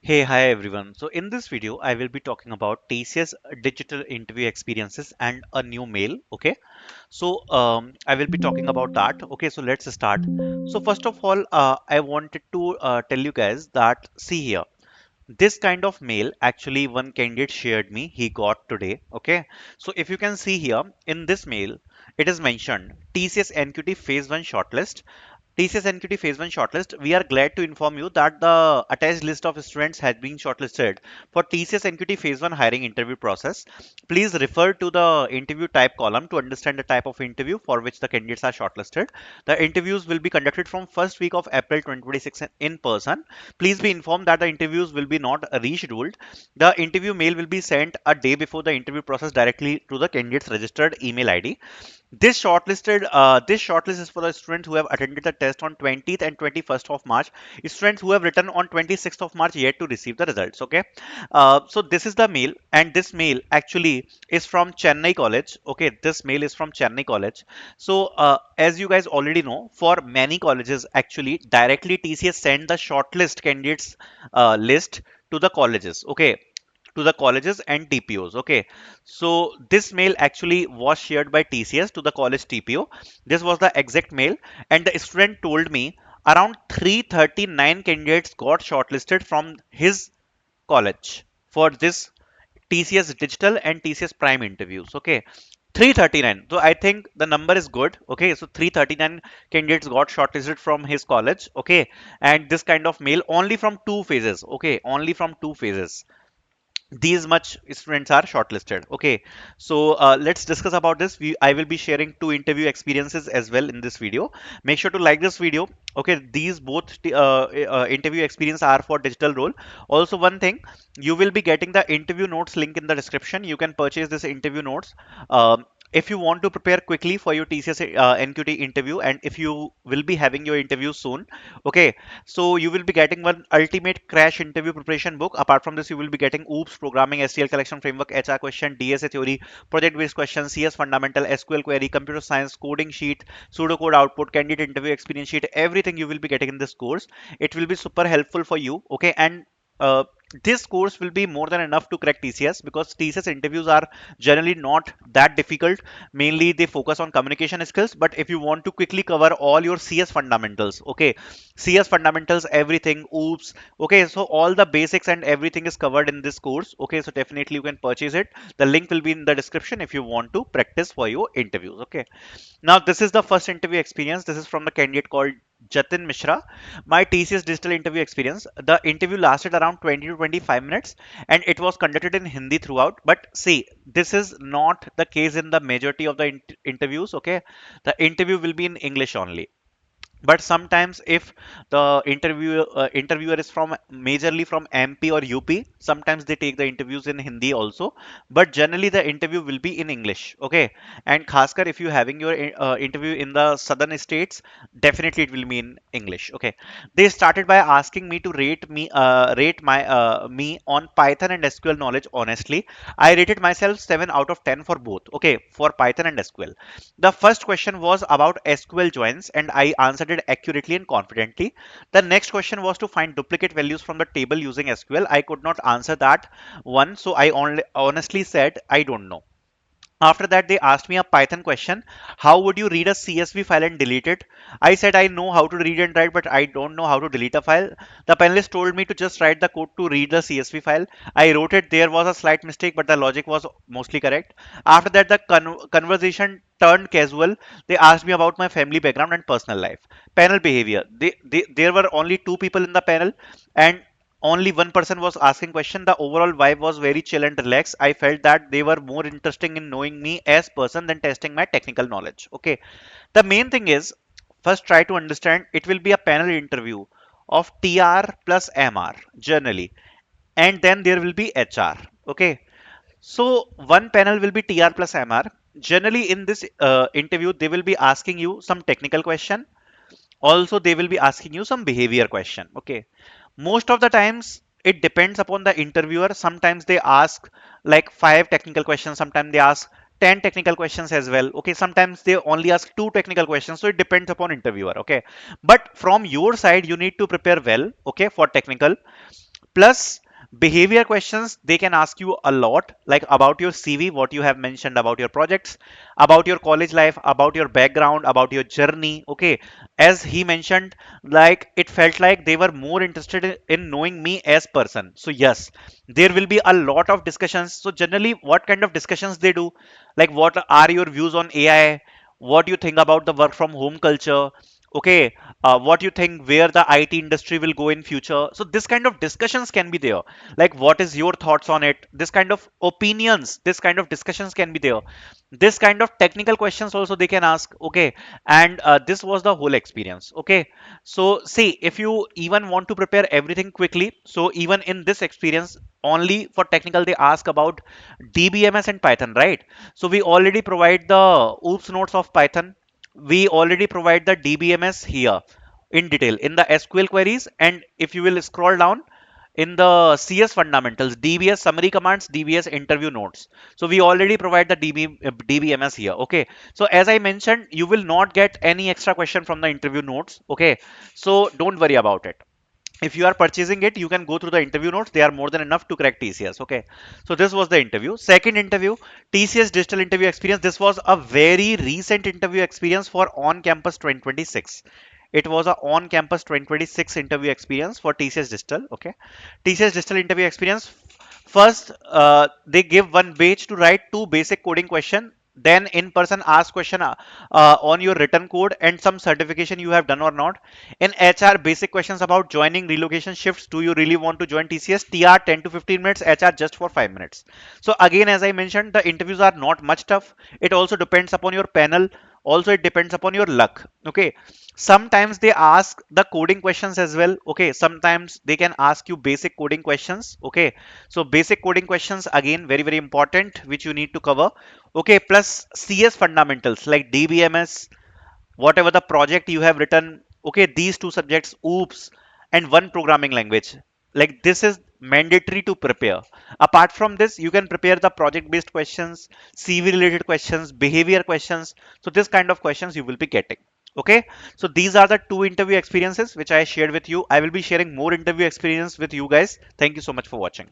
Hi everyone. So in this video, I will be talking about TCS digital interview experiences and a new mail. Okay. So I will be talking about that. Okay. So let's start. So first of all, I wanted to tell you guys that see here, this kind of mail actually one candidate shared me. He got today. Okay. So if you can see here in this mail, it is mentioned TCS NQT Phase 1 shortlist. TCS NQT Phase 1 shortlist, we are glad to inform you that the attached list of students has been shortlisted for TCS NQT Phase 1 hiring interview process. Please refer to the interview type column to understand the type of interview for which the candidates are shortlisted. The interviews will be conducted from first week of April 2026 in person. Please be informed that the interviews will be not rescheduled. The interview mail will be sent a day before the interview process directly to the candidate's registered email ID. This shortlist is for the students who have attended the test on 20th and 21st of March. Students who have written on 26th of March yet to receive the results. Okay, so this is the mail, and this mail actually is from Chennai College. Okay, this mail is from Chennai College. So as you guys already know, for many colleges actually directly TCS send the shortlist candidates list to the colleges. Okay, to the colleges and TPOs. Okay, so this mail actually was shared by TCS to the college TPO. This was the exact mail, and the student told me around 339 candidates got shortlisted from his college for this TCS Digital and TCS Prime interviews. Okay, 339. So I think the number is good. Okay, so 339 candidates got shortlisted from his college. Okay, and this kind of mail only from two phases. Okay, only from two phases these much students are shortlisted. Okay, so let's discuss about this. I will be sharing two interview experiences as well in this video. Make sure to like this video. Okay, these both interview experience are for digital role. Also one thing, you will be getting the interview notes link in the description. You can purchase this interview notes. If you want to prepare quickly for your TCS NQT interview, and if you will be having your interview soon, okay, so you will be getting one ultimate crash interview preparation book. Apart from this, you will be getting OOPS programming, STL collection framework, HR question, DSA theory, project based questions, CS fundamental, SQL query, computer science, coding sheet, pseudocode output, candidate interview experience sheet. Everything you will be getting in this course. It will be super helpful for you. Okay, and uh, this course will be more than enough to crack TCS, because TCS interviews are generally not that difficult. Mainly they focus on communication skills, but if you want to quickly cover all your CS fundamentals, okay, CS fundamentals, everything, oops, okay, so all the basics and everything is covered in this course. Okay, so definitely you can purchase it. The link will be in the description if you want to practice for your interviews. Okay, now this is the first interview experience. This is from the candidate called Jatin Mishra. My TCS digital interview experience. The interview lasted around 20 to 25 minutes, and it was conducted in Hindi throughout. But see, this is not the case in the majority of the interviews. Okay, the interview will be in English only. But sometimes if the interviewer is from majorly from MP or UP, sometimes they take the interviews in Hindi also, but generally the interview will be in English. Okay, and khaskar if you having your interview in the southern states, definitely it will be in English. Okay, they started by asking me to rate my me on Python and SQL knowledge. Honestly, I rated myself 7 out of 10 for both. Okay, for Python and SQL. The first question was about SQL joins, and I answered it accurately and confidently. The next question was to find duplicate values from the table using SQL. I could not answer that one, so I only honestly said I don't know. After that, they asked me a Python question. How would you read a CSV file and delete it? I said I know how to read and write, but I don't know how to delete a file. The panelist told me to just write the code to read the CSV file. I wrote it. There was a slight mistake, but the logic was mostly correct. After that, the conversation turned casual. They asked me about my family background and personal life. Panel behavior. There were only two people in the panel, and only one person was asking question. The overall vibe was very chill and relaxed. I felt that they were more interested in knowing me as person than testing my technical knowledge. Okay, the main thing is, first try to understand it will be a panel interview of TR plus MR generally, and then there will be HR. Okay, so one panel will be TR plus MR. Generally in this interview they will be asking you some technical question. Also they will be asking you some behavior question. Okay, most of the times it depends upon the interviewer. Sometimes they ask like five technical questions, sometimes they ask 10 technical questions as well. Okay, sometimes they only ask two technical questions, so it depends upon interviewer. Okay, but from your side you need to prepare well, okay, for technical. Plus behavior questions, they can ask you a lot, like about your CV, what you have mentioned about your projects, about your college life, about your background, about your journey. Okay, as he mentioned, like it felt like they were more interested in knowing me as person. So yes, there will be a lot of discussions. So generally, what kind of discussions they do, like what are your views on AI, what do you think about the work from home culture, okay, what you think where the IT industry will go in future. So this kind of discussions can be there, like what is your thoughts on it, this kind of opinions, this kind of discussions can be there, this kind of technical questions also they can ask. Okay, and this was the whole experience. Okay, so see, if you even want to prepare everything quickly, so even in this experience, only for technical they ask about DBMS and Python, right? So we already provide the oops notes of Python, we already provide the DBMS here in detail in the SQL queries. And if you will scroll down in the CS fundamentals, DBS summary commands, DBS interview notes. So we already provide the DBMS here. Okay. So as I mentioned, you will not get any extra question from the interview notes. Okay. So don't worry about it. If you are purchasing it, you can go through the interview notes. They are more than enough to crack TCS. Okay. So this was the interview. Second interview, TCS digital interview experience. This was a very recent interview experience for on campus 2026. It was a on campus 2026 interview experience for TCS digital. Okay. TCS digital interview experience. First, they give one page to write two basic coding question. Then in person ask question on your written code and some certification you have done or not. In HR, basic questions about joining, relocation, shifts. Do you really want to join TCS? TR 10 to 15 minutes, HR just for 5 minutes. So again, as I mentioned, the interviews are not much tough. It also depends upon your panel. Also, it depends upon your luck. Okay. Sometimes they ask the coding questions as well. Okay. Sometimes they can ask you basic coding questions. Okay. So basic coding questions, again, very, very important, which you need to cover. Okay. Plus CS fundamentals like DBMS, whatever the project you have written. Okay, these two subjects, oops, and one programming language, like this is mandatory to prepare. Apart from this, you can prepare the project based questions, CV related questions, behavior questions. So this kind of questions you will be getting. Okay, so these are the two interview experiences which I shared with you. I will be sharing more interview experience with you guys. Thank you so much for watching.